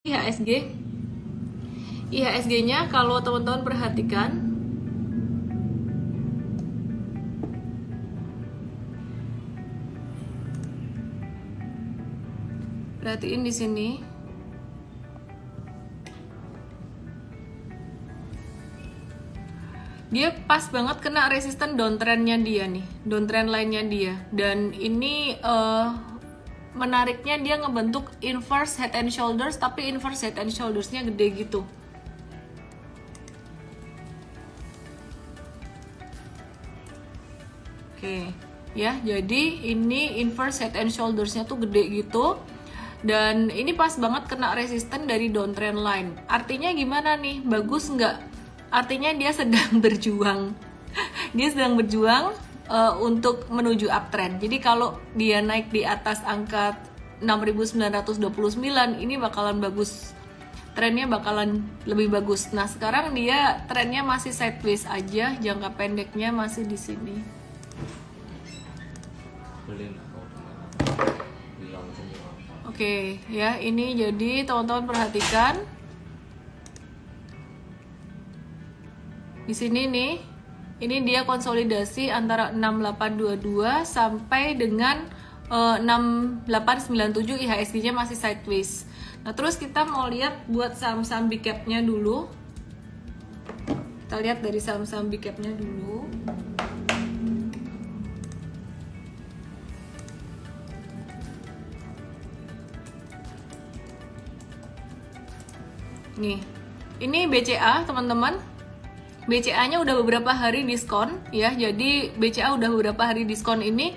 IHSG. IHSG-nya kalau teman-teman perhatikan, perhatiin di sini. Dia pas banget kena resisten downtrendnya dia nih, downtrend lainnya dia. Dan ini menariknya dia ngebentuk inverse head and shoulders, tapi inverse head and shoulders-nya gede gitu. Oke, ya, jadi ini inverse head and shoulders-nya tuh gede gitu. Dan ini pas banget kena resisten dari downtrend line. Artinya gimana nih? Bagus nggak? Artinya dia sedang berjuang. Dia sedang berjuang untuk menuju uptrend. Jadi kalau dia naik di atas angka 6.929 ini bakalan bagus. Trennya bakalan lebih bagus. Nah, sekarang dia trennya masih sideways aja, jangka pendeknya masih di sini. Oke, ya, ini jadi teman-teman perhatikan. Di sini nih, ini dia konsolidasi antara 6822 sampai dengan 6897, IHSG-nya masih sideways. Nah, terus kita mau lihat buat saham-saham big cap-nya dulu. Kita lihat dari saham-saham big cap-nya dulu. Nih, ini BCA teman-teman. BCA-nya udah beberapa hari diskon ya. Jadi BCA udah beberapa hari diskon ini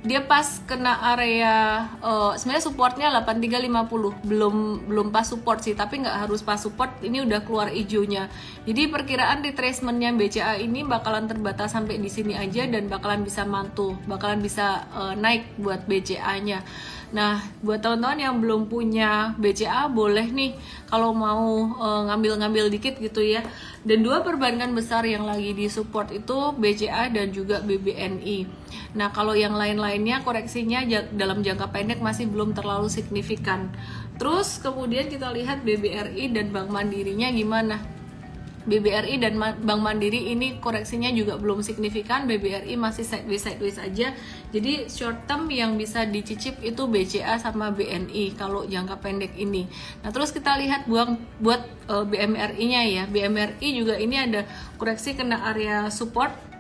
dia pas kena area sebenarnya supportnya 8350. Belum pas support sih, tapi nggak harus pas support, ini udah keluar hijaunya. Jadi perkiraan retracementnya BCA ini bakalan terbatas sampai di sini aja dan bakalan bisa mantul, bakalan bisa naik buat BCA-nya. Nah, buat teman-teman yang belum punya BCA, boleh nih kalau mau ngambil-ngambil dikit gitu ya. Dan dua perbankan besar yang lagi di support itu BCA dan juga BBNI. Nah, kalau yang lain-lainnya koreksinya dalam jangka pendek masih belum terlalu signifikan. Terus kemudian kita lihat BBRI dan Bank Mandirinya gimana. BBRI dan Bank Mandiri ini koreksinya juga belum signifikan. BBRI masih sideways aja. Jadi short term yang bisa dicicip itu BCA sama BNI kalau jangka pendek ini. Nah, terus kita lihat buat BMRI-nya ya. BMRI juga ini ada koreksi kena area support.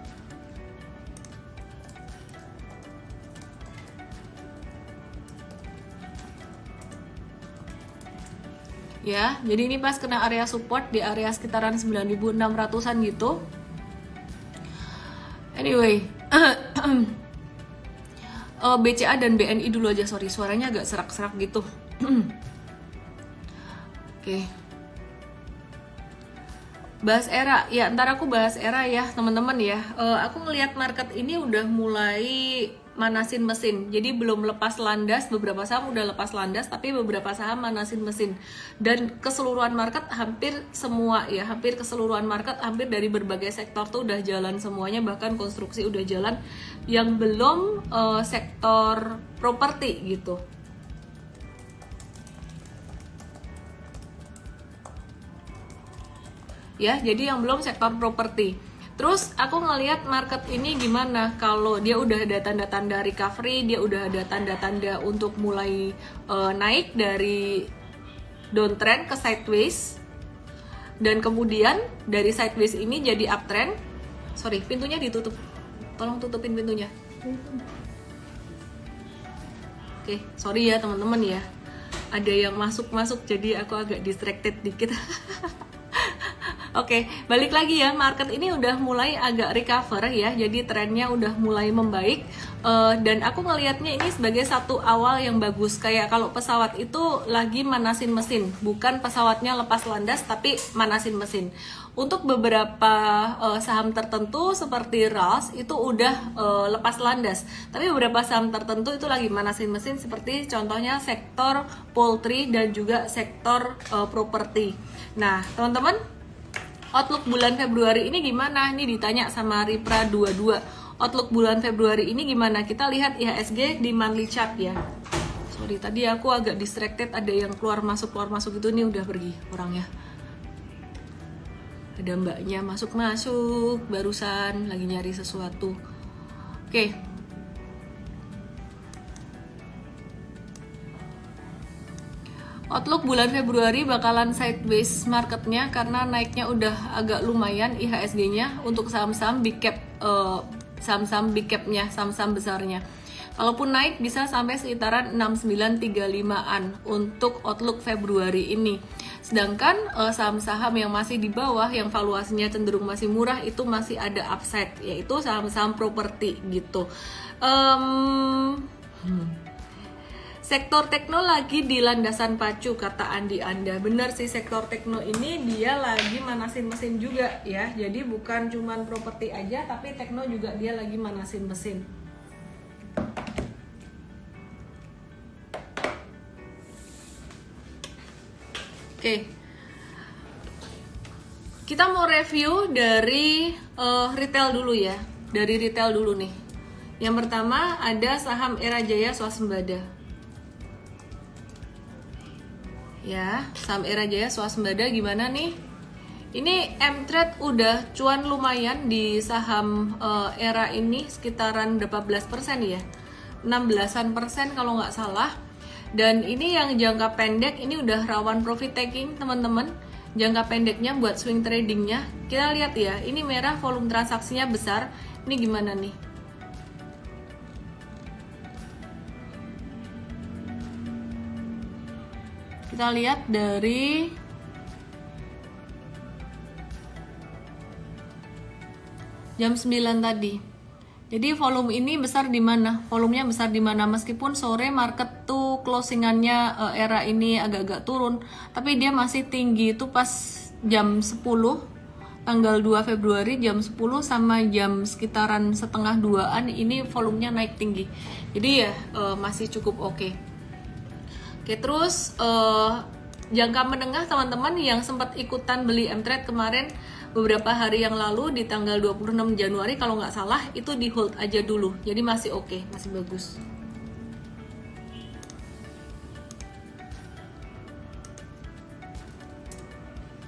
Ya, jadi ini pas kena area support di area sekitaran 9.600-an gitu. Anyway, BCA dan BNI dulu aja, sorry, suaranya agak serak-serak gitu. Oke. Bahas era, ya ntar aku bahas era ya teman-teman ya. Aku ngelihat market ini udah mulai manasin mesin, jadi belum lepas landas. Beberapa saham udah lepas landas, tapi beberapa saham manasin mesin. Dan keseluruhan market hampir semua ya, hampir keseluruhan market, hampir dari berbagai sektor tuh udah jalan semuanya, bahkan konstruksi udah jalan. Yang belum sektor properti gitu. Ya, jadi yang belum sektor properti. Terus aku ngelihat market ini gimana kalau dia udah ada tanda-tanda recovery, dia udah ada tanda-tanda untuk mulai naik dari downtrend ke sideways, dan kemudian dari sideways ini jadi uptrend. Sorry, pintunya ditutup, tolong tutupin pintunya. Oke, sorry ya teman-teman ya, ada yang masuk jadi aku agak distracted dikit. Oke, balik lagi ya, market ini udah mulai agak recover ya, jadi trennya udah mulai membaik. Dan aku ngelihatnya ini sebagai satu awal yang bagus. Kayak kalau pesawat itu lagi manasin mesin, bukan pesawatnya lepas landas tapi manasin mesin. Untuk beberapa saham tertentu seperti RALS itu udah lepas landas, tapi beberapa saham tertentu itu lagi manasin mesin, seperti contohnya sektor poultry dan juga sektor properti. Nah, teman-teman, outlook bulan Februari ini gimana? Ini ditanya sama Ripra 22. Outlook bulan Februari ini gimana? Kita lihat IHSG di monthly chart ya. Sorry, tadi aku agak distracted, ada yang keluar masuk gitu. Nih udah pergi orangnya. Ada mbaknya masuk barusan lagi nyari sesuatu. Oke. Outlook bulan Februari bakalan sideways marketnya karena naiknya udah agak lumayan IHSG-nya untuk saham-saham big cap, saham-saham big cap-nya, saham-saham besarnya. Kalaupun naik bisa sampai sekitaran 6935-an untuk Outlook Februari ini. Sedangkan saham-saham yang masih di bawah, yang valuasinya cenderung masih murah, itu masih ada upside, yaitu saham-saham properti gitu. Sektor tekno lagi di landasan pacu, kata Andi Anda. Bener sih, sektor tekno ini dia lagi manasin mesin juga ya. Jadi bukan cuman properti aja, tapi tekno juga dia lagi manasin mesin. Oke. Kita mau review dari retail dulu ya. Dari retail dulu nih. Yang pertama ada saham Era Jaya Swasembada. Ya, saham Era Jaya Swasembada gimana nih? Ini M-Trade udah cuan lumayan di saham Era ini sekitaran 18% ya, 16% kalau nggak salah. Dan ini yang jangka pendek ini udah rawan profit taking teman-teman. Jangka pendeknya buat swing tradingnya, kita lihat ya, ini merah volume transaksinya besar. Ini gimana nih? Kita lihat dari jam 9 tadi. Jadi volume ini besar di mana? Volumenya besar di mana? Meskipun sore market tuh closingannya Era ini agak-agak turun, tapi dia masih tinggi itu pas jam 10 tanggal 2 Februari jam 10 sama jam sekitaran setengah 2-an ini volumenya naik tinggi. Jadi ya masih cukup oke. Oke, terus jangka menengah teman-teman yang sempat ikutan beli M-Trade kemarin beberapa hari yang lalu di tanggal 26 Januari kalau nggak salah, itu di hold aja dulu. Jadi masih oke, masih bagus.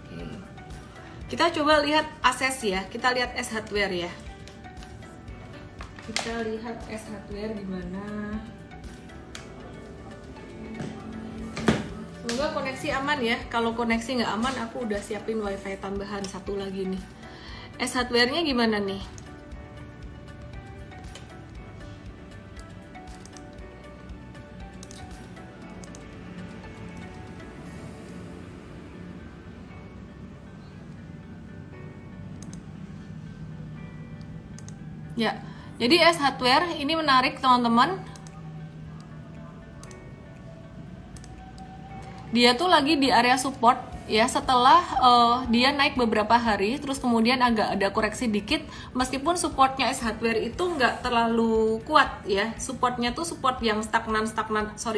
Oke. Kita coba lihat ases ya, kita lihat S Hardware ya. Kita lihat S Hardware gimana. Semoga koneksi aman ya. Kalau koneksi nggak aman, aku udah siapin wifi tambahan satu lagi nih. S Hardware-nya gimana nih? Ya, jadi S Hardware ini menarik teman-teman. Dia tuh lagi di area support ya, setelah dia naik beberapa hari, terus kemudian agak ada koreksi dikit. Meskipun supportnya S Hardware itu nggak terlalu kuat ya, supportnya tuh support yang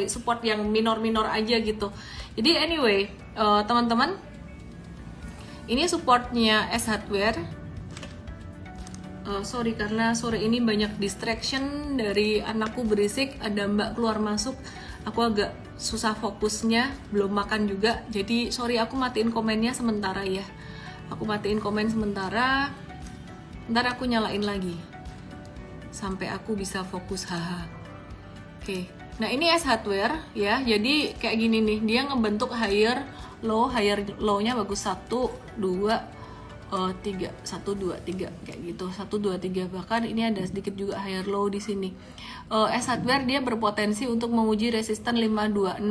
support yang minor aja gitu. Jadi anyway, teman-teman, ini supportnya S Hardware. Sorry karena sore ini banyak distraction dari anakku berisik, ada mbak keluar masuk, aku agak susah fokusnya, belum makan juga, jadi sorry, aku matiin komennya sementara ya. Aku matiin komen sementara, ntar aku nyalain lagi sampai aku bisa fokus, haha. Oke, nah ini S Hardware ya, jadi kayak gini nih, dia ngebentuk higher low-nya bagus 1, 2, 3, 1, 2, 3 kayak gitu, 1, 2, 3, bahkan ini ada sedikit juga higher low di sini. S Hardware dia berpotensi untuk menguji resisten 526.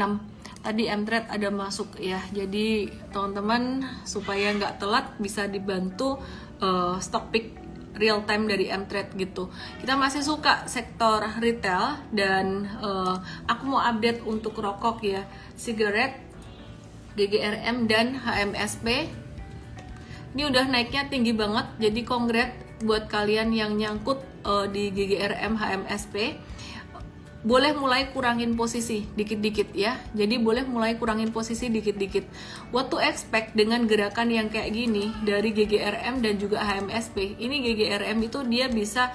Tadi M-Trade ada masuk ya, jadi teman-teman supaya nggak telat bisa dibantu stock pick real time dari M-Trade gitu. Kita masih suka sektor retail dan aku mau update untuk rokok ya, sigaret, GGRM dan HMSP. Ini udah naiknya tinggi banget, jadi congrats buat kalian yang nyangkut di GGRM HMSP. Boleh mulai kurangin posisi dikit-dikit ya, jadi boleh mulai kurangin posisi dikit-dikit. What to expect dengan gerakan yang kayak gini dari GGRM dan juga HMSP. Ini GGRM itu dia bisa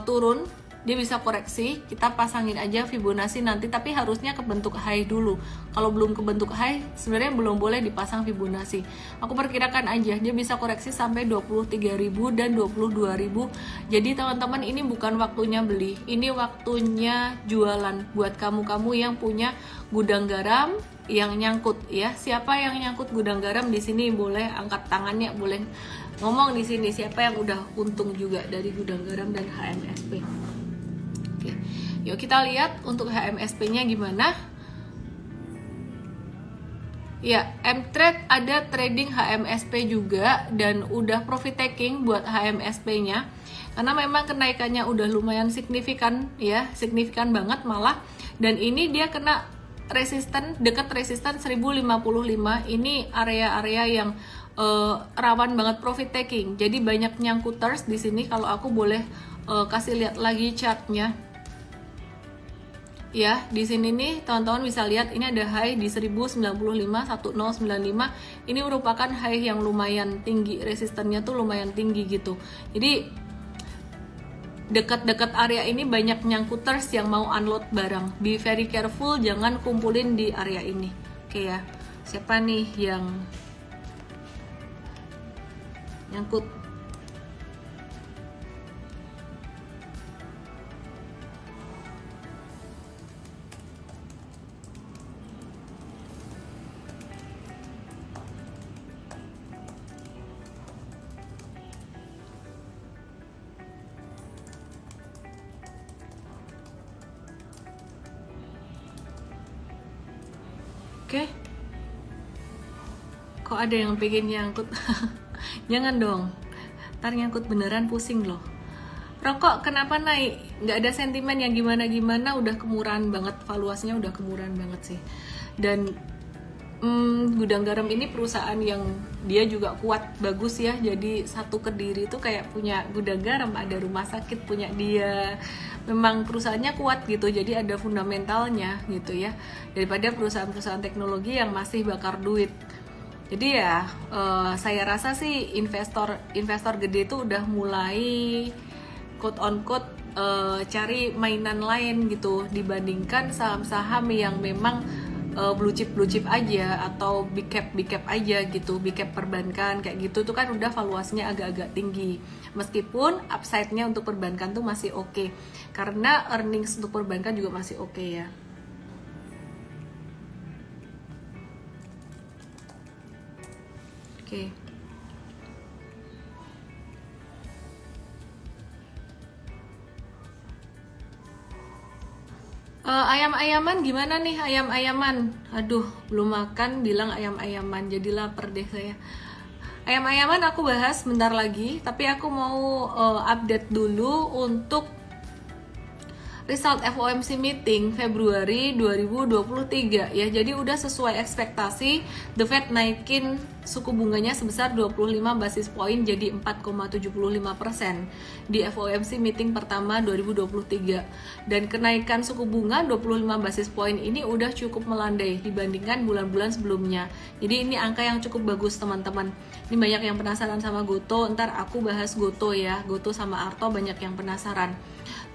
turun dia bisa koreksi. Kita pasangin aja Fibonacci nanti, tapi harusnya kebentuk high dulu. Kalau belum kebentuk high, sebenarnya belum boleh dipasang Fibonacci. Aku perkirakan aja dia bisa koreksi sampai 23.000 dan 22.000. Jadi teman-teman, ini bukan waktunya beli, ini waktunya jualan buat kamu-kamu yang punya gudang garam yang nyangkut ya. Siapa yang nyangkut gudang garam di sini boleh angkat tangannya, boleh ngomong di sini siapa yang udah untung juga dari gudang garam dan HMSP. Oke, yuk kita lihat untuk HMSP-nya gimana. Ya, Mtrade ada trading HMSP juga dan udah profit taking buat HMSP-nya. Karena memang kenaikannya udah lumayan signifikan ya, signifikan banget malah. Dan ini dia kena resisten, dekat resisten 1055. Ini area-area yang rawan banget profit taking. Jadi banyak nyangkuters di sini. Kalau aku boleh kasih lihat lagi chartnya. Ya, di sini nih teman-teman bisa lihat ini ada high di 1095, 1095. Ini merupakan high yang lumayan tinggi, resistennya tuh lumayan tinggi gitu. Jadi dekat-dekat area ini banyak nyangkuters yang mau unload barang. Be very careful, jangan kumpulin di area ini. Oke ya. Siapa nih yang nyangkut? Oke. Kok ada yang pengen nyangkut? Jangan dong. Ntar nyangkut beneran pusing loh. Rokok kenapa naik? Nggak ada sentimen yang gimana-gimana, udah kemurahan banget. Valuasinya udah kemurahan banget sih. Dan gudang garam ini perusahaan yang dia juga kuat, bagus ya. Jadi satu Kediri itu kayak punya gudang garam, ada rumah sakit punya dia. Memang perusahaannya kuat gitu, jadi ada fundamentalnya gitu ya, daripada perusahaan-perusahaan teknologi yang masih bakar duit. Jadi ya saya rasa sih investor gede itu udah mulai quote on quote cari mainan lain gitu, dibandingkan saham-saham yang memang blue chip aja atau big cap aja gitu, big cap perbankan kayak gitu tuh kan udah valuasinya agak-agak tinggi. Meskipun upside-nya untuk perbankan tuh masih oke, karena earnings untuk perbankan juga masih oke ya. Oke. Ayam-ayaman gimana nih ayam-ayaman? Aduh, belum makan bilang ayam-ayaman, jadi lapar deh saya. Ayam-ayaman aku bahas bentar lagi, tapi aku mau update dulu untuk result FOMC meeting Februari 2023 ya. Jadi udah sesuai ekspektasi, The Fed naikin suku bunganya sebesar 25 basis point jadi 4,75% di FOMC meeting pertama 2023. Dan kenaikan suku bunga 25 basis point ini udah cukup melandai dibandingkan bulan-bulan sebelumnya. Jadi ini angka yang cukup bagus teman-teman. Ini banyak yang penasaran sama Goto, ntar aku bahas Goto ya. Goto sama Arto banyak yang penasaran.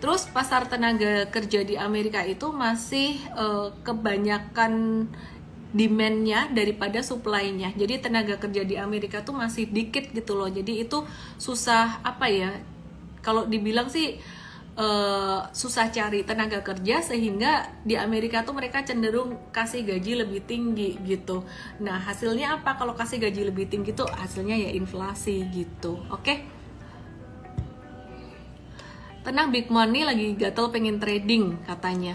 Terus pasar tenaga kerja di Amerika itu masih kebanyakan demand-nya daripada supply-nya. Jadi tenaga kerja di Amerika tuh masih dikit gitu loh. Jadi itu susah apa ya? Kalau dibilang sih susah cari tenaga kerja, sehingga di Amerika tuh mereka cenderung kasih gaji lebih tinggi gitu. Nah, hasilnya apa kalau kasih gaji lebih tinggi tuh? Hasilnya ya inflasi gitu. Oke? Tenang, big money lagi gatel pengen trading katanya.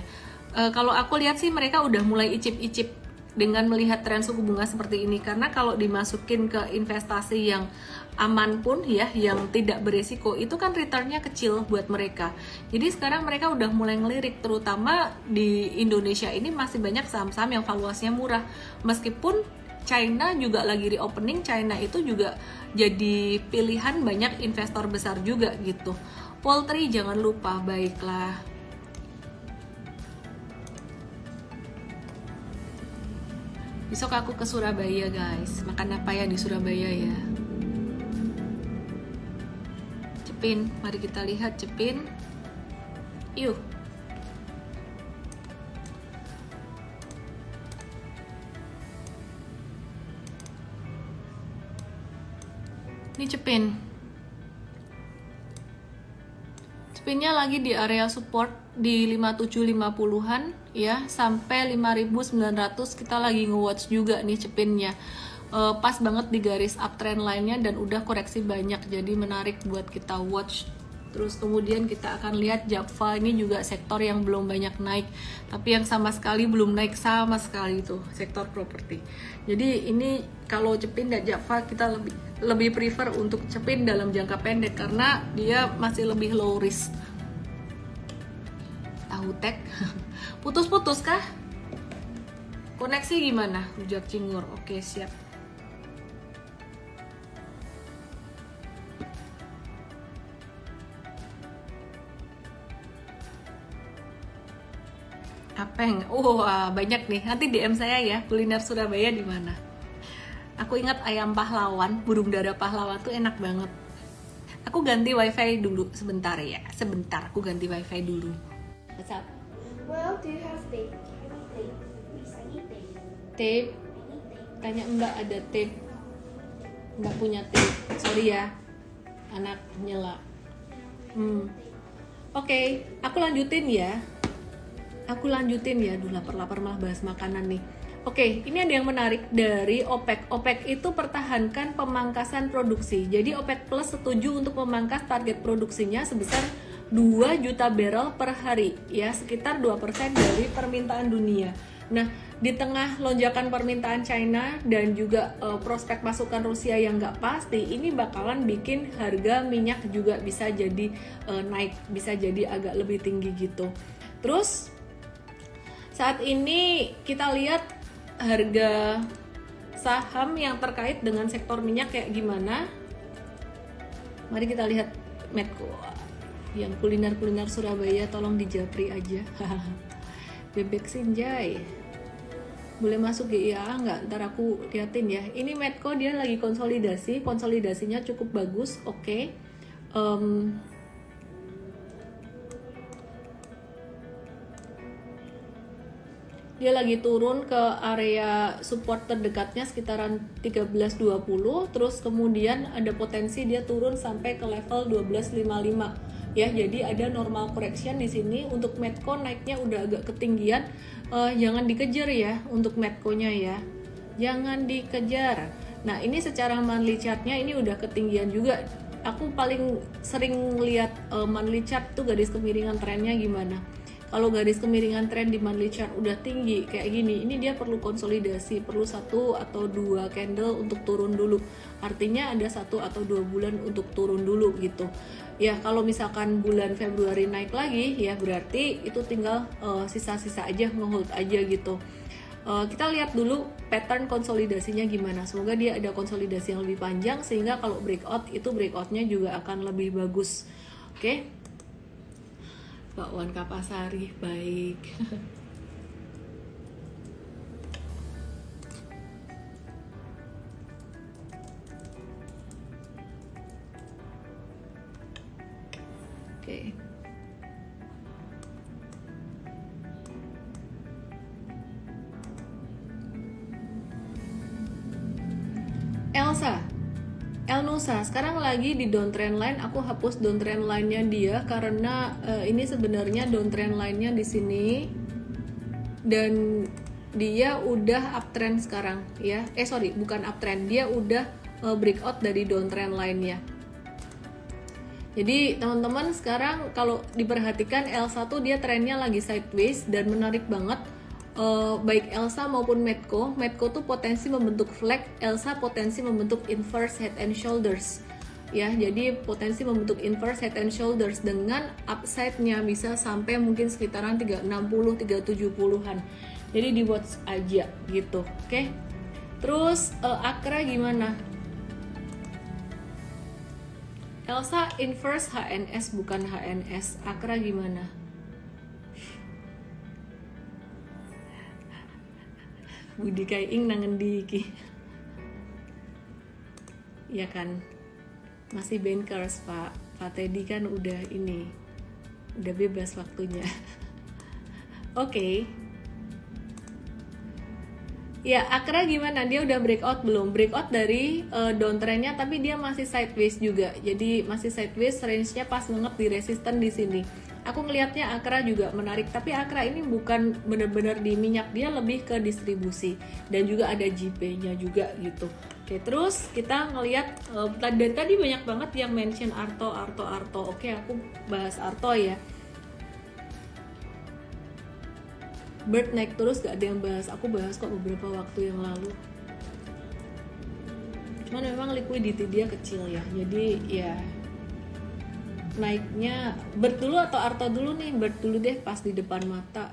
Kalau aku lihat sih mereka udah mulai icip-icip dengan melihat tren suku bunga seperti ini, karena kalau dimasukin ke investasi yang aman pun ya, yang tidak beresiko, itu kan returnnya kecil buat mereka. Jadi sekarang mereka udah mulai ngelirik, terutama di Indonesia ini masih banyak saham-saham yang valuasinya murah. Meskipun China juga lagi reopening, China itu juga jadi pilihan banyak investor besar juga gitu. Poultry jangan lupa, baiklah. Besok aku ke Surabaya guys. Makan apa ya di Surabaya ya? Cepin, mari kita lihat Cepin. Yuk. Ini cepin. Cepinnya lagi di area support di 5750-an ya, sampai 5900 kita lagi nge-watch juga nih cepinnya. Pas banget di garis uptrend lainnya dan udah koreksi banyak, jadi menarik buat kita watch. Terus kemudian kita akan lihat Java ini juga sektor yang belum banyak naik, tapi yang sama sekali belum naik sama sekali itu sektor properti. Jadi ini kalau cepin dan Java kita lebih prefer untuk cepin dalam jangka pendek karena dia masih lebih low risk. Tahu tek putus-putus kah? Koneksi gimana? Rujak cingur. Oke, siap. Apeng, banyak nih. Nanti DM saya ya, kuliner Surabaya di mana. Aku ingat ayam pahlawan, burung dara pahlawan tuh enak banget. Aku ganti wifi dulu sebentar ya, sebentar. Aku ganti wifi dulu. What's up? Well, do you have tape? Tape. Please, I need tape. Tape? Tanya Mbak ada tape. Mbak punya tape. Sorry ya, anak nyela. Oke, aku lanjutin ya. Duh lapar malah bahas makanan nih. Oke, ini ada yang menarik dari OPEC. OPEC itu pertahankan pemangkasan produksi. Jadi OPEC Plus setuju untuk memangkas target produksinya sebesar 2 juta barrel per hari, ya sekitar 2% dari permintaan dunia. Nah, di tengah lonjakan permintaan China dan juga prospek masukan Rusia yang nggak pasti, ini bakalan bikin harga minyak juga bisa jadi naik, bisa jadi agak lebih tinggi gitu. Terus saat ini kita lihat harga saham yang terkait dengan sektor minyak kayak gimana. Mari kita lihat Medco. Yang kuliner-kuliner Surabaya tolong dijapri aja. Bebek Sinjai. Boleh masuk GIA nggak? Ntar aku liatin ya. Ini Medco dia lagi konsolidasi. Konsolidasinya cukup bagus. Oke. Dia lagi turun ke area support terdekatnya sekitaran 13.20, terus kemudian ada potensi dia turun sampai ke level 12.55 ya. Jadi ada normal correction di sini. Untuk Medco naiknya udah agak ketinggian, jangan dikejar ya untuk Medco-nya ya. Jangan dikejar. Nah, ini secara monthly chart-nya ini udah ketinggian juga. Aku paling sering lihat monthly chart tuh garis kemiringan trennya gimana. Kalau garis kemiringan tren di monthly chart udah tinggi kayak gini, ini dia perlu konsolidasi, perlu 1 atau 2 candle untuk turun dulu. Artinya ada 1 atau 2 bulan untuk turun dulu gitu. Ya, kalau misalkan bulan Februari naik lagi, ya berarti itu tinggal sisa-sisa aja, nge-hold aja gitu. Kita lihat dulu pattern konsolidasinya gimana. Semoga dia ada konsolidasi yang lebih panjang sehingga kalau breakout, itu breakoutnya juga akan lebih bagus. Oke? Pak Wan Kapasari, baik. Oke. Elnusa sekarang lagi di downtrend line. Aku hapus downtrend line-nya dia karena ini sebenarnya downtrend line-nya di sini dan dia udah uptrend sekarang ya. Bukan uptrend, dia udah breakout dari downtrend line-nya. Jadi teman-teman sekarang kalau diperhatikan L1 dia trennya lagi sideways dan menarik banget. Baik Elsa maupun Medco tuh potensi membentuk flag, Elsa potensi membentuk inverse head and shoulders ya. Jadi potensi membentuk inverse head and shoulders dengan upside-nya bisa sampai mungkin sekitaran 360 370-an. Jadi di watch aja gitu. Oke. Terus Akra gimana? Elsa inverse HNS bukan HNS. Akra gimana? Budi Kaing nangendi iki. Ya kan, masih bankers Pak Teddy kan udah ini, udah bebas waktunya. Oke. Ya, Akra gimana? Dia udah breakout belum? Breakout dari downtrendnya, tapi dia masih sideways juga. Jadi masih sideways, range-nya pas banget di resisten di sini. Aku ngelihatnya Akra juga menarik, tapi Akra ini bukan bener-bener di minyak, dia lebih ke distribusi dan juga ada JP-nya juga gitu. Oke, terus kita ngelihat dari tadi banyak banget yang mention Arto. Oke, aku bahas Arto ya. Bird naik terus, gak ada yang bahas. Aku bahas kok beberapa waktu yang lalu. Cuman memang liquidity dia kecil ya. Jadi ya naiknya Bird dulu atau Arto dulu nih? Bird dulu deh, pas di depan mata.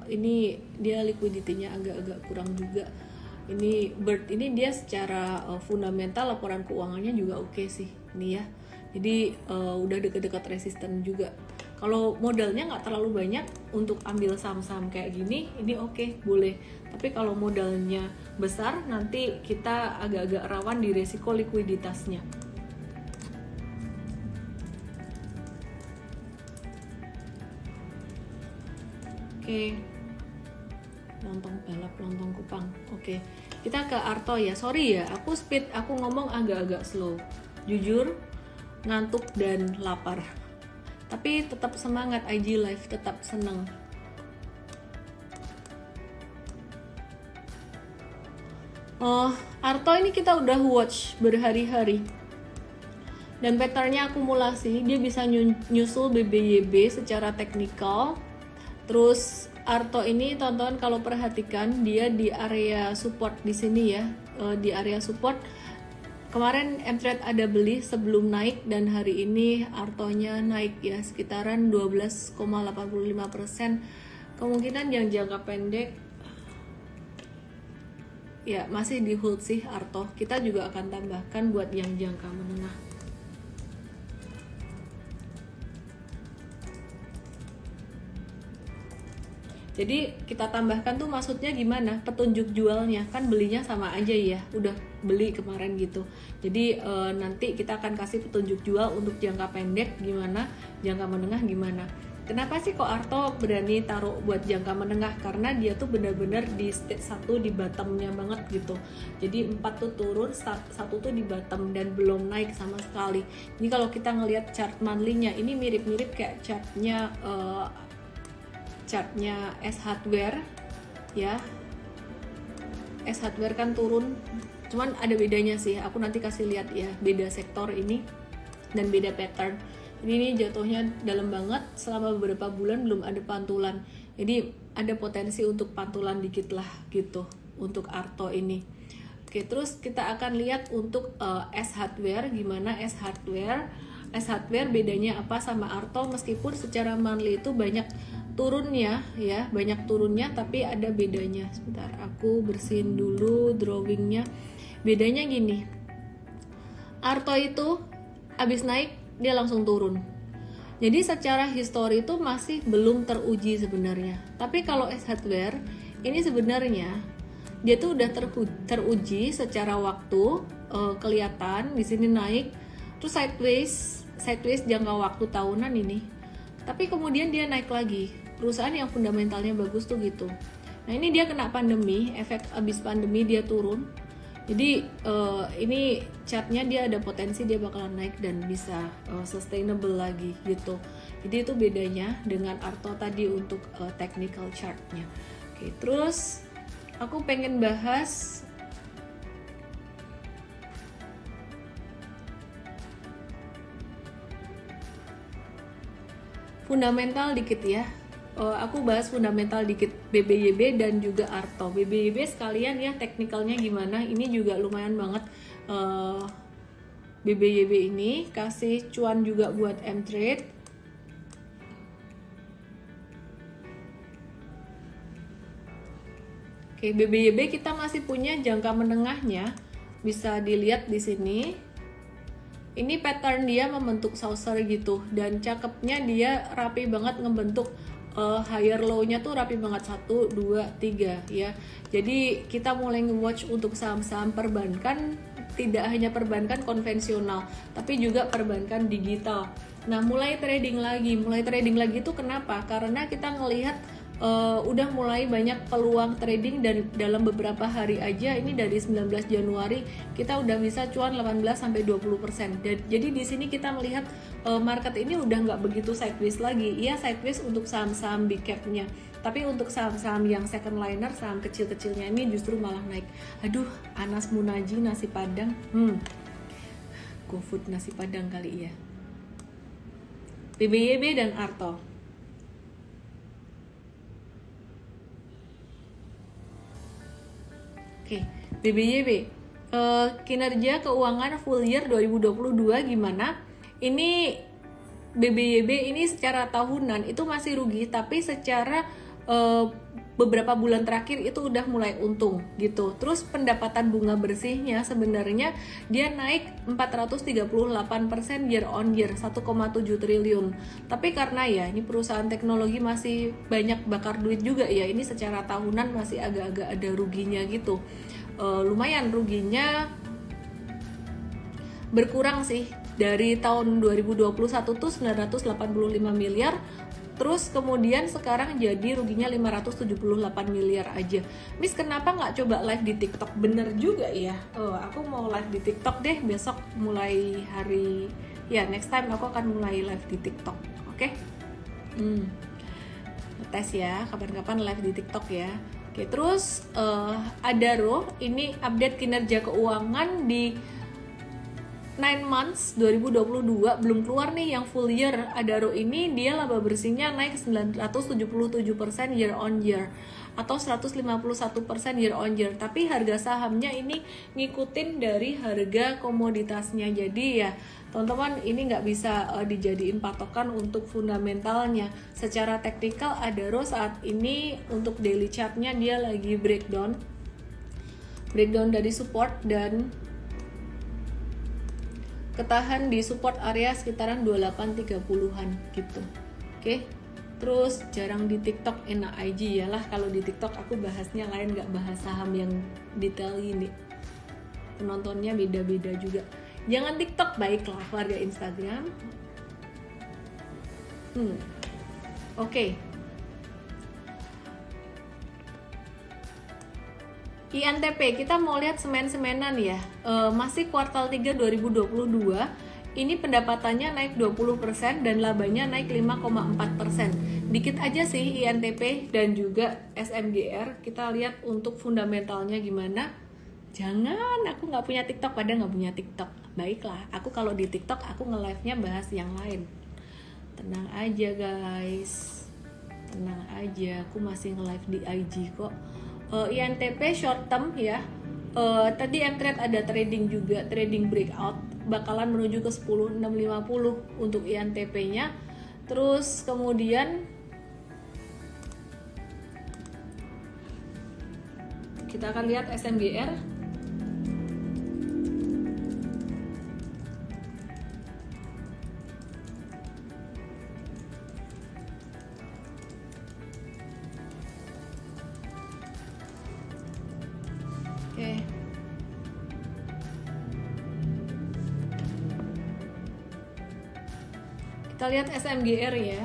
Ini dia liquidity-nya agak-agak kurang juga. Ini Bird ini dia secara fundamental laporan keuangannya juga oke sih. Ini ya. Jadi udah deket-deket resisten juga. Kalau modalnya nggak terlalu banyak untuk ambil saham-saham kayak gini, ini oke, boleh. Tapi kalau modalnya besar, nanti kita agak-agak rawan di resiko likuiditasnya. Oke, lontong balap, lontong kupang. Oke, kita ke Arto ya. Sorry ya, aku ngomong agak-agak slow. Jujur, ngantuk dan lapar. Tapi tetap semangat, IG Live tetap seneng. Arto ini kita udah watch berhari-hari dan patternnya akumulasi, dia bisa nyusul BBYB secara teknikal. Terus Arto ini tonton, kalau perhatikan dia di area support di sini ya, di area support. Kemarin M-Trade ada beli sebelum naik dan hari ini Artonya naik ya sekitaran 12,85%. Kemungkinan yang jangka pendek ya masih di hold sih Arto. Kita juga akan tambahkan buat yang jangka menengah. Jadi kita tambahkan tuh maksudnya gimana? Petunjuk jualnya, kan belinya sama aja ya, udah beli kemarin gitu. Jadi nanti kita akan kasih petunjuk jual untuk jangka pendek gimana, jangka menengah gimana. Kenapa sih kok Arto berani taruh buat jangka menengah? Karena dia tuh benar-benar di stage 1 di bottomnya banget gitu. Jadi 4 tuh turun, 1 tuh di bottom dan belum naik sama sekali. Ini kalau kita ngelihat chart monthly-nya, ini mirip-mirip kayak chartnya S Hardware ya. S Hardware kan turun, cuman ada bedanya sih, aku nanti kasih lihat ya, beda sektor ini dan beda pattern. Ini jatuhnya dalam banget, selama beberapa bulan belum ada pantulan, jadi ada potensi untuk pantulan dikit lah gitu untuk Arto ini. Oke, terus kita akan lihat untuk S Hardware gimana. S Hardware bedanya apa sama Arto, meskipun secara monthly itu banyak turunnya ya, banyak turunnya, tapi ada bedanya. Sebentar, aku bersihin dulu drawingnya. Bedanya gini, Arto itu abis naik dia langsung turun, jadi secara histori itu masih belum teruji sebenarnya. Tapi kalau S Hardware ini sebenarnya dia tuh udah teruji secara waktu, kelihatan di sini naik terus sideways jangka waktu tahunan ini, tapi kemudian dia naik lagi. Perusahaan yang fundamentalnya bagus tuh gitu. Nah ini dia kena pandemi, efek abis pandemi dia turun. Jadi ini chartnya dia ada potensi dia bakalan naik dan bisa sustainable lagi gitu. Jadi itu bedanya dengan Arto tadi untuk technical chartnya. Oke, terus aku pengen bahas fundamental dikit ya. Aku bahas fundamental dikit BBYB dan juga Arto. BBYB sekalian ya, teknikalnya gimana, ini juga lumayan banget. BBYB ini kasih cuan juga buat M-Trade. Oke, BBYB kita masih punya jangka menengahnya, bisa dilihat di sini. Ini pattern dia membentuk saucer gitu, dan cakepnya dia rapi banget ngebentuk higher low-nya tuh rapi banget, 1, 2, 3 ya. Jadi kita mulai nge-watch untuk saham-saham perbankan, tidak hanya perbankan konvensional tapi juga perbankan digital. Nah, mulai trading lagi itu kenapa? Karena kita ngelihat udah mulai banyak peluang trading dari dalam beberapa hari aja. Ini dari 19 Januari kita udah bisa cuan 18-20%. Jadi di sini kita melihat market ini udah nggak begitu sideways lagi. Iya, sideways untuk saham-saham big cap-nya. Tapi untuk saham-saham yang second liner, saham kecil-kecilnya ini justru malah naik. Aduh, Anas Munaji nasi Padang. GoFood nasi Padang kali ya. PBYB dan Arto. Oke, BBYB, kinerja keuangan full year 2022 gimana? Ini BBYB ini secara tahunan itu masih rugi, tapi secara beberapa bulan terakhir itu udah mulai untung gitu. Terus pendapatan bunga bersihnya sebenarnya dia naik 438% year on year, 1,7 triliun. Tapi karena ya ini perusahaan teknologi masih banyak bakar duit juga ya, ini secara tahunan masih agak-agak ada ruginya gitu. Lumayan ruginya berkurang sih. Dari tahun 2021 tuh 985 miliar. Terus kemudian sekarang jadi ruginya 578 miliar aja. Miss, kenapa nggak coba live di TikTok? Bener juga ya. Aku mau live di TikTok deh besok mulai hari ya, next time aku akan mulai live di TikTok. Oke? Tes ya, kapan-kapan live di TikTok ya. Oke, terus Adaro ini update kinerja keuangan di 9 months 2022 belum keluar nih yang full year. Adaro ini dia laba bersihnya naik 977% year on year atau 151% year on year. Tapi harga sahamnya ini ngikutin dari harga komoditasnya. Jadi ya teman-teman ini nggak bisa dijadiin patokan untuk fundamentalnya. Secara teknikal Adaro saat ini untuk daily chartnya dia lagi breakdown dari support dan ketahan di support area sekitaran 28-30-an gitu. Oke. Terus jarang di TikTok, enak IG ya lah. Kalau di TikTok aku bahasnya lain, nggak bahas saham yang detail ini. Penontonnya beda-beda juga. Jangan TikTok, baiklah keluarga Instagram. Oke. INTP, kita mau lihat semen-semenan ya. Masih kuartal 3 2022. Ini pendapatannya naik 20% dan labanya naik 5,4%. Dikit aja sih INTP dan juga SMGR. Kita lihat untuk fundamentalnya gimana. Jangan, aku nggak punya TikTok, padahal nggak punya TikTok. Baiklah, aku kalau di TikTok aku nge-live-nya bahas yang lain. Tenang aja guys. Tenang aja, aku masih nge-live di IG kok. INTP short term ya. Tadi Mtrade ada trading juga, trading breakout bakalan menuju ke 10.650 untuk INTP-nya. Terus kemudian kita akan lihat SMGR. Oke. Kita lihat SMGR ya.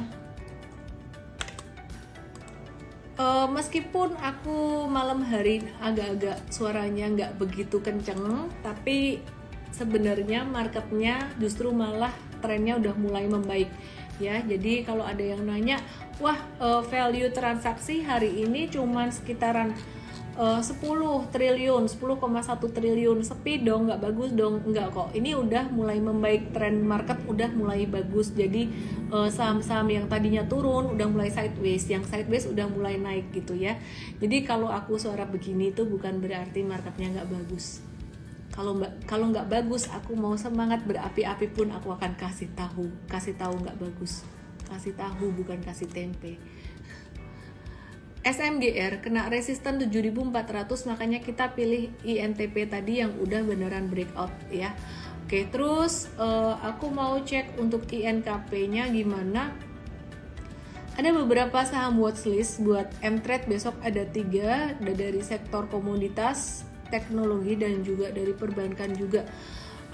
Meskipun aku malam hari agak-agak suaranya nggak begitu kenceng, tapi sebenarnya marketnya justru malah trennya udah mulai membaik ya. Jadi kalau ada yang nanya, wah value transaksi hari ini cuman sekitaran 10 triliun, 10,1 triliun, sepi dong, nggak bagus dong. Nggak kok, ini udah mulai membaik, tren market udah mulai bagus. Jadi saham-saham yang tadinya turun udah mulai sideways, yang sideways udah mulai naik gitu ya. Jadi kalau aku suara begini itu bukan berarti marketnya nggak bagus. Kalau nggak bagus, aku mau semangat berapi-api pun aku akan kasih tahu nggak bagus, kasih tahu bukan kasih tempe. SMGR kena resisten 7400, makanya kita pilih INTP tadi yang udah beneran breakout ya. Oke, terus aku mau cek untuk INKP-nya gimana. Ada beberapa saham watchlist buat Mtrade, besok ada 3, ada dari sektor komoditas, teknologi, dan juga dari perbankan juga.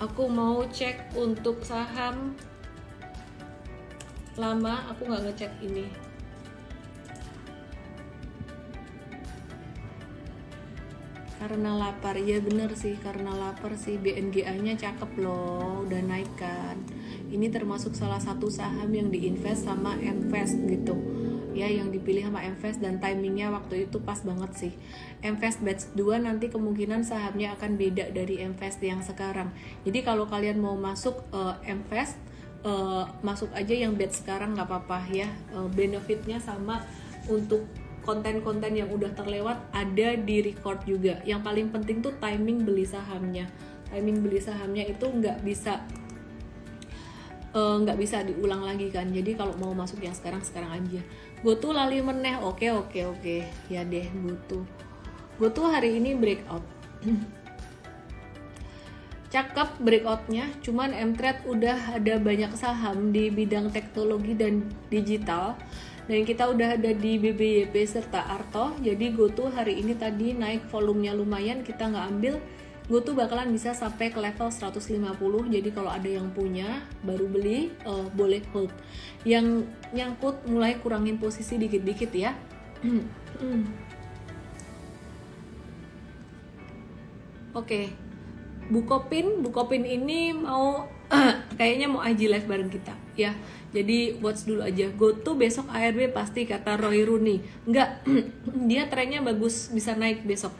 Aku mau cek untuk saham lama aku nggak ngecek ini. Karena lapar, ya bener sih, karena lapar sih. BNGA-nya cakep loh, udah naik kan. Ini termasuk salah satu saham yang diinvest sama Mvest gitu ya, yang dipilih sama Mvest, dan timingnya waktu itu pas banget sih. Mvest batch 2 nanti kemungkinan sahamnya akan beda dari Mvest yang sekarang. Jadi kalau kalian mau masuk Mvest, masuk aja yang batch sekarang nggak apa-apa ya. Benefitnya sama, untuk konten-konten yang udah terlewat ada di record juga. Yang paling penting tuh timing beli sahamnya. Timing beli sahamnya itu nggak bisa diulang lagi kan. Jadi kalau mau masuk yang sekarang aja. Goto lali meneh, oke ya deh Goto. Goto hari ini breakout. Cakep breakoutnya, cuman Mtrade udah ada banyak saham di bidang teknologi dan digital. Dan kita udah ada di BBYP serta Arto. Jadi Goto hari ini tadi naik volumenya lumayan, kita nggak ambil. Goto bakalan bisa sampai ke level 150. Jadi kalau ada yang punya baru beli, boleh hold. Yang nyangkut mulai kurangin posisi dikit-dikit ya. Oke. Bukopin ini mau kayaknya mau IG live bareng kita ya. Jadi watch dulu aja. Goto besok ARB pasti, kata Roy Rooney. Enggak, dia trennya bagus, bisa naik besok.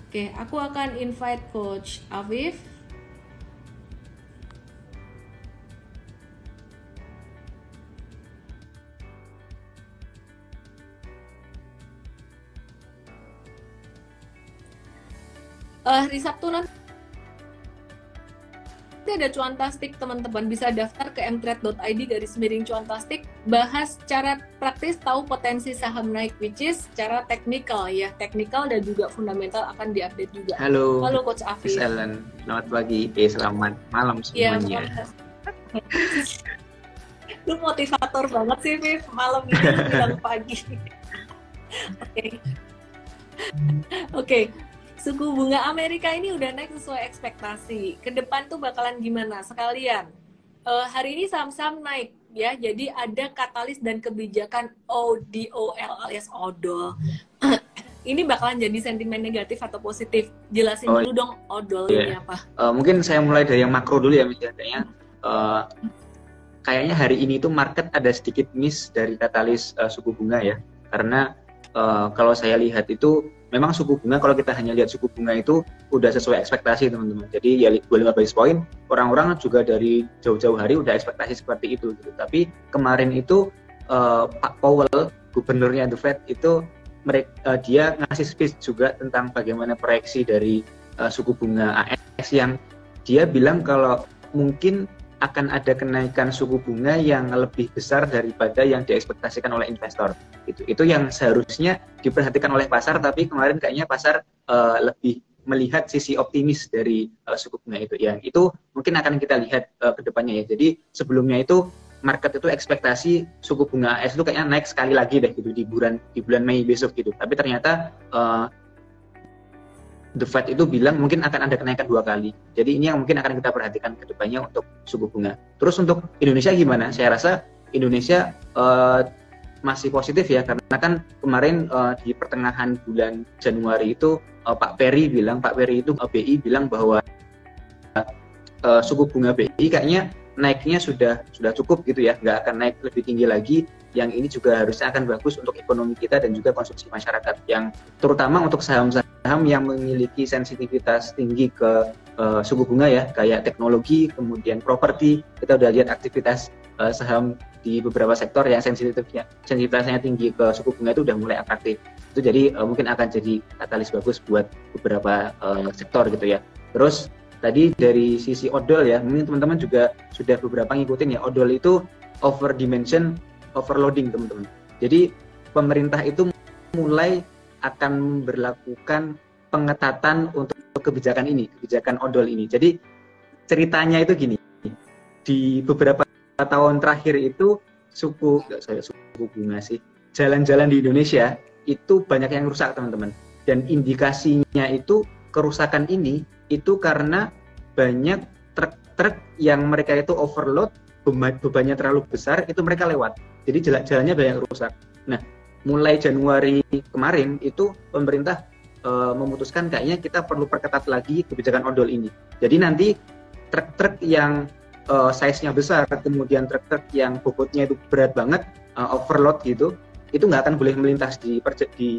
Oke, aku akan invite Coach Afif. Di Sabtu nanti ada cuantastik, teman-teman bisa daftar ke mtrade.id/cuantastik, bahas cara praktis, tahu potensi saham naik, which is cara teknikal ya, teknikal dan juga fundamental akan diupdate juga. Halo Coach Afif. Miss Ellen, selamat pagi, selamat malam semuanya. Lu motivator banget sih, Viv, malam ini bilang pagi. Oke. Suku bunga Amerika ini udah naik sesuai ekspektasi. Ke depan tuh bakalan gimana sekalian? Hari ini saham-saham naik ya. Jadi ada katalis dan kebijakan ODOL alias odol. Ini bakalan jadi sentimen negatif atau positif? Jelasin dulu dong odol ini apa. Mungkin saya mulai dari yang makro dulu ya, misalnya. Kayaknya hari ini tuh market ada sedikit miss dari katalis suku bunga ya. Karena kalau saya lihat itu memang suku bunga, kalau kita hanya lihat suku bunga itu udah sesuai ekspektasi teman-teman. Jadi ya 25 basis point, orang-orang juga dari jauh-jauh hari udah ekspektasi seperti itu gitu. Tapi kemarin itu Pak Powell, gubernurnya The Fed itu dia ngasih speech juga tentang bagaimana proyeksi dari suku bunga AS, yang dia bilang kalau mungkin akan ada kenaikan suku bunga yang lebih besar daripada yang diekspektasikan oleh investor. Itu yang seharusnya diperhatikan oleh pasar, tapi kemarin kayaknya pasar lebih melihat sisi optimis dari suku bunga itu. Ya, itu mungkin akan kita lihat ke depannya ya. Jadi sebelumnya itu market itu ekspektasi suku bunga AS itu kayaknya naik sekali lagi deh gitu di bulan Mei besok gitu. Tapi ternyata The Fed itu bilang mungkin akan ada kenaikan 2 kali. Jadi ini yang mungkin akan kita perhatikan ke depannya untuk suku bunga. Terus untuk Indonesia gimana? Saya rasa Indonesia masih positif ya, karena kan kemarin di pertengahan bulan Januari itu Pak Peri itu BI bilang bahwa suku bunga BI kayaknya naiknya sudah cukup gitu ya, nggak akan naik lebih tinggi lagi. Yang ini juga harusnya akan bagus untuk ekonomi kita dan juga konsumsi masyarakat, yang terutama untuk saham-saham yang memiliki sensitivitas tinggi ke suku bunga ya, kayak teknologi, kemudian properti. Kita udah lihat aktivitas saham di beberapa sektor yang sensitivitasnya tinggi ke suku bunga itu udah mulai atraktif. Itu jadi mungkin akan jadi katalis bagus buat beberapa sektor gitu ya. Terus tadi dari sisi odol ya, mungkin teman-teman juga sudah beberapa ngikutin ya, odol itu overloading teman-teman. Jadi pemerintah itu mulai akan berlakukan pengetatan untuk kebijakan odol ini. Jadi ceritanya itu gini, di beberapa tahun terakhir itu suku bunga sih, jalan-jalan di Indonesia itu banyak yang rusak teman-teman. Dan indikasinya itu kerusakan ini itu karena banyak truk-truk yang mereka itu overload, bebannya terlalu besar, itu mereka lewat. Jadi jalannya banyak rusak. Nah, mulai Januari kemarin itu pemerintah memutuskan kayaknya kita perlu perketat lagi kebijakan odol ini. Jadi nanti truk-truk yang size-nya besar, kemudian truk-truk yang bobotnya itu berat banget, overload gitu, itu nggak akan boleh melintas di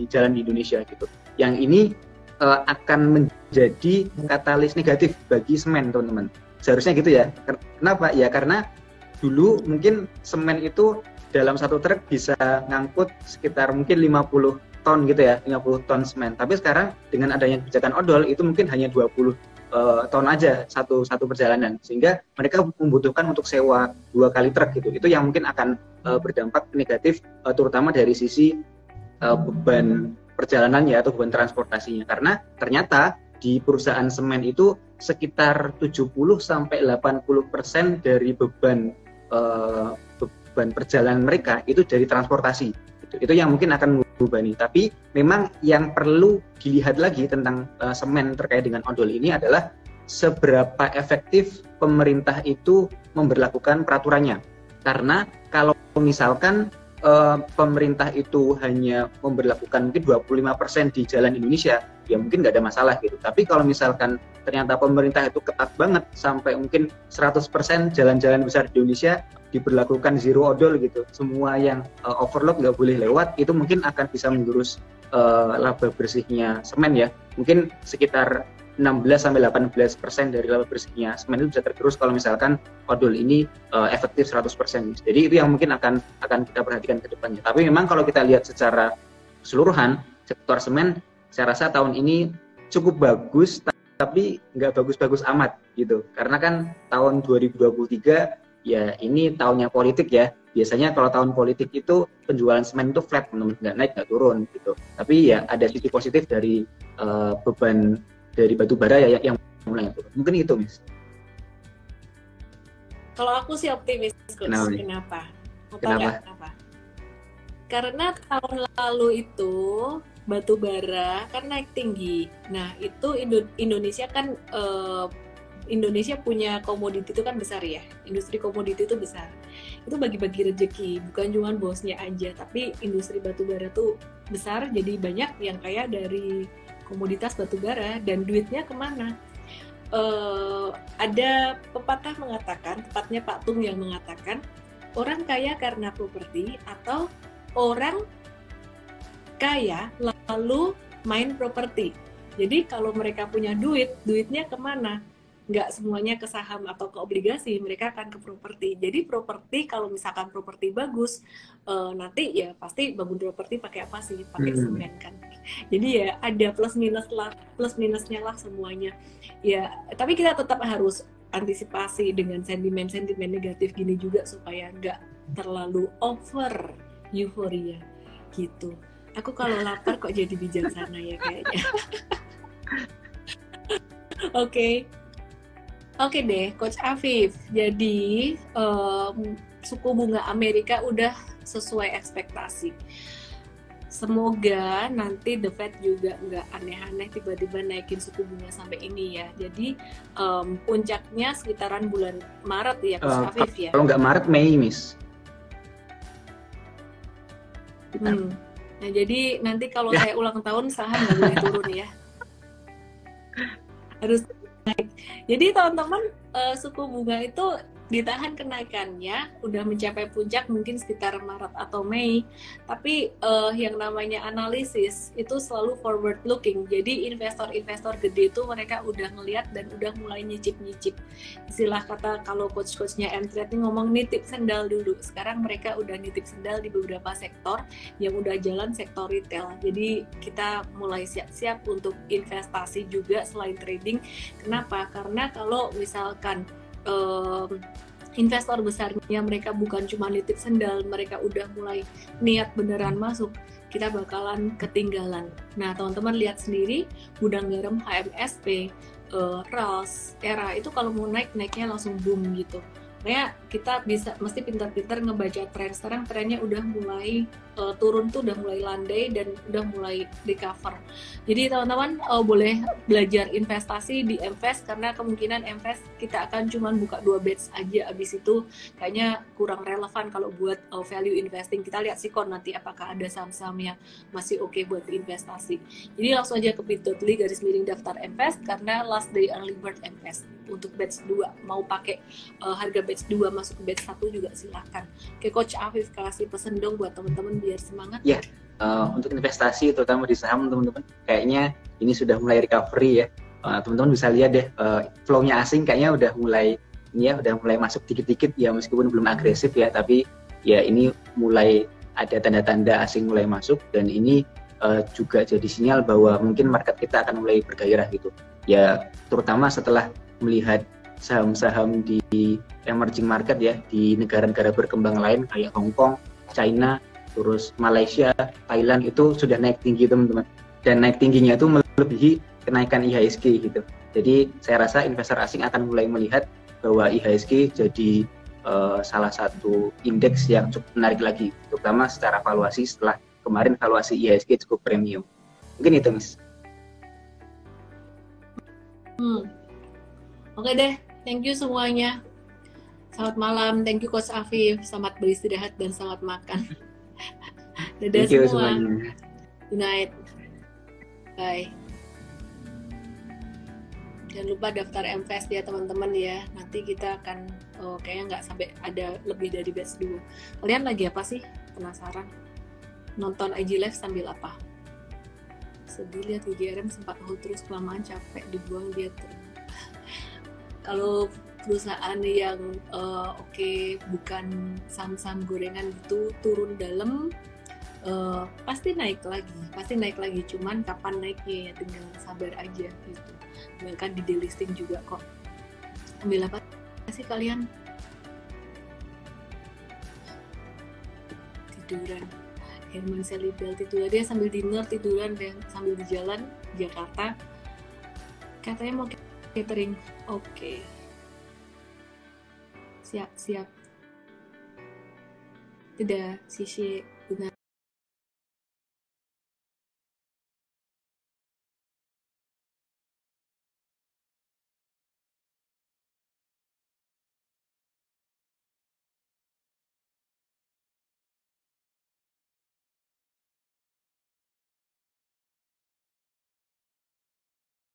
jalan di Indonesia gitu. Yang ini akan menjadi katalis negatif bagi semen, teman-teman. Seharusnya gitu ya. Kenapa? Ya karena dulu mungkin semen itu dalam satu truk bisa ngangkut sekitar mungkin 50 ton gitu ya, 50 ton semen. Tapi sekarang dengan adanya kebijakan odol itu mungkin hanya 20 ton aja satu perjalanan, sehingga mereka membutuhkan untuk sewa 2 kali truk gitu. Itu yang mungkin akan berdampak negatif, terutama dari sisi beban perjalanannya atau beban transportasinya. Karena ternyata di perusahaan semen itu sekitar 70-80% dari beban perjalanan mereka itu dari transportasi. Itu yang mungkin akan membebani. Tapi memang yang perlu dilihat lagi tentang semen terkait dengan odol ini adalah seberapa efektif pemerintah itu memberlakukan peraturannya. Karena kalau misalkan pemerintah itu hanya memberlakukan mungkin 25% di jalan Indonesia, ya mungkin nggak ada masalah gitu. Tapi kalau misalkan ternyata pemerintah itu ketat banget sampai mungkin 100% jalan-jalan besar di Indonesia diberlakukan zero odol gitu, semua yang overload nggak boleh lewat, itu mungkin akan bisa menggerus laba bersihnya semen ya. Mungkin sekitar 16-18% dari laba bersihnya semen itu bisa tergerus kalau misalkan odol ini efektif 100%. Jadi itu yang mungkin akan kita perhatikan ke depannya. Tapi memang kalau kita lihat secara keseluruhan, sektor semen saya rasa tahun ini cukup bagus, tapi nggak bagus-bagus amat gitu. Karena kan tahun 2023 ya ini tahunnya politik ya. Biasanya kalau tahun politik itu penjualan semen itu flat, nggak naik nggak turun gitu. Tapi ya ada sisi positif dari beban dari batu bara ya yang mulai turun. Mungkin itu, Miss. Kalau aku sih optimis, Coach. Kenapa? Kenapa? Karena tahun lalu itu batu bara kan naik tinggi. Nah, itu Indonesia kan Indonesia punya komoditi itu kan besar ya. Industri komoditi itu besar. Itu bagi-bagi rezeki, bukan cuma bosnya aja, tapi industri batu bara tuh besar, jadi banyak yang kaya dari komoditas batu bara. Dan duitnya kemana? Ada pepatah mengatakan, tepatnya Pak Tung yang mengatakan, orang kaya karena properti atau orang kaya lalu main properti. Jadi kalau mereka punya duitnya kemana? Nggak semuanya ke saham atau ke obligasi, mereka akan ke properti. Jadi properti, kalau misalkan properti bagus, nanti ya pasti bangun properti pakai apa sih? Pakai semen kan. Jadi ya ada plus minusnya lah semuanya. Ya, tapi kita tetap harus antisipasi dengan sentimen negatif gini juga supaya nggak terlalu over euforia gitu. Aku kalau lapar kok jadi bijaksana ya kayaknya. Oke deh, Coach Afif. Jadi suku bunga Amerika udah sesuai ekspektasi. Semoga nanti The Fed juga nggak aneh-aneh tiba-tiba naikin suku bunga sampai ini ya. Jadi puncaknya sekitaran bulan Maret ya, Coach Afif ya. Kalau nggak Maret, Mei, Miss. Nah jadi nanti kalau saya ulang tahun saham nggak boleh turun ya. Harus naik. Jadi teman-teman, suku bunga itu ditahan kenaikannya, udah mencapai puncak mungkin sekitar Maret atau Mei. Tapi yang namanya analisis itu selalu forward looking. Jadi investor-investor gede itu mereka udah ngelihat dan udah mulai nyicip-nyicip. Istilah kata kalau coach-coachnya M-Trade ngomong nitip sendal dulu. Sekarang mereka udah nitip sendal di beberapa sektor yang udah jalan, sektor retail. Jadi kita mulai siap-siap untuk investasi juga selain trading. Kenapa? Karena kalau misalkan investor besarnya mereka bukan cuma nitip sendal, mereka udah mulai niat beneran masuk, kita bakalan ketinggalan. Nah teman-teman lihat sendiri, gudang garam HMSP, RALS, ERA itu kalau mau naiknya langsung boom gitu. Makanya kita mesti pintar-pintar ngebaca tren. Sekarang trennya udah mulai turun tuh udah mulai landai dan udah mulai recover. Jadi teman-teman boleh belajar investasi di Mvest, karena kemungkinan Mvest kita akan cuman buka 2 batch aja, abis itu kayaknya kurang relevan kalau buat value investing. Kita lihat Sikon nanti apakah ada saham-saham yang masih oke buat investasi. Jadi langsung aja ke bit.ly/daftar Mvest, karena last day early bird Mvest untuk batch 2. Mau pakai harga batch 2 masuk ke batch 1 juga silahkan. Oke, Coach Afif kasih pesen dong buat teman-teman biar semangat. Ya, untuk investasi terutama di saham teman-teman, kayaknya ini sudah mulai recovery ya. Teman-teman bisa lihat deh, flow-nya asing kayaknya udah mulai masuk dikit-dikit ya, meskipun belum agresif ya, tapi ya ini mulai ada tanda-tanda asing mulai masuk, dan ini juga jadi sinyal bahwa mungkin market kita akan mulai bergairah gitu. Ya, terutama setelah melihat saham-saham di emerging market ya, di negara-negara berkembang lain kayak Hong Kong, China, terus Malaysia, Thailand itu sudah naik tinggi teman-teman, dan naik tingginya itu melebihi kenaikan IHSG gitu. Jadi saya rasa investor asing akan mulai melihat bahwa IHSG jadi salah satu indeks yang cukup menarik lagi, terutama secara valuasi setelah kemarin valuasi IHSG cukup premium. Mungkin itu, Miss. Oke deh, thank you semuanya. Selamat malam, thank you Coach Afif. Selamat beristirahat dan selamat makan. Dadah Thank you semua. semuanya. Good night. Bye. Jangan lupa daftar Mvest ya teman-teman ya. Nanti kita akan kayaknya nggak sampai ada lebih dari batch 2. Kalian lagi apa sih? Penasaran? Nonton IG Live sambil apa? Sedih lihat GGRM sempat hold terus kelamaan, capek dibuang dia terus. Kalau perusahaan yang bukan saham-saham gorengan itu turun dalam, pasti naik lagi, cuman kapan naiknya ya tinggal sabar aja gitu. Bahkan di delisting juga kok. Ambil apa sih kalian? Tiduran. Herman Selibel tiduran, dia sambil dinner tiduran deh, sambil di jalan Jakarta. Katanya mau catering. Oke. Siap. Tidak, sisi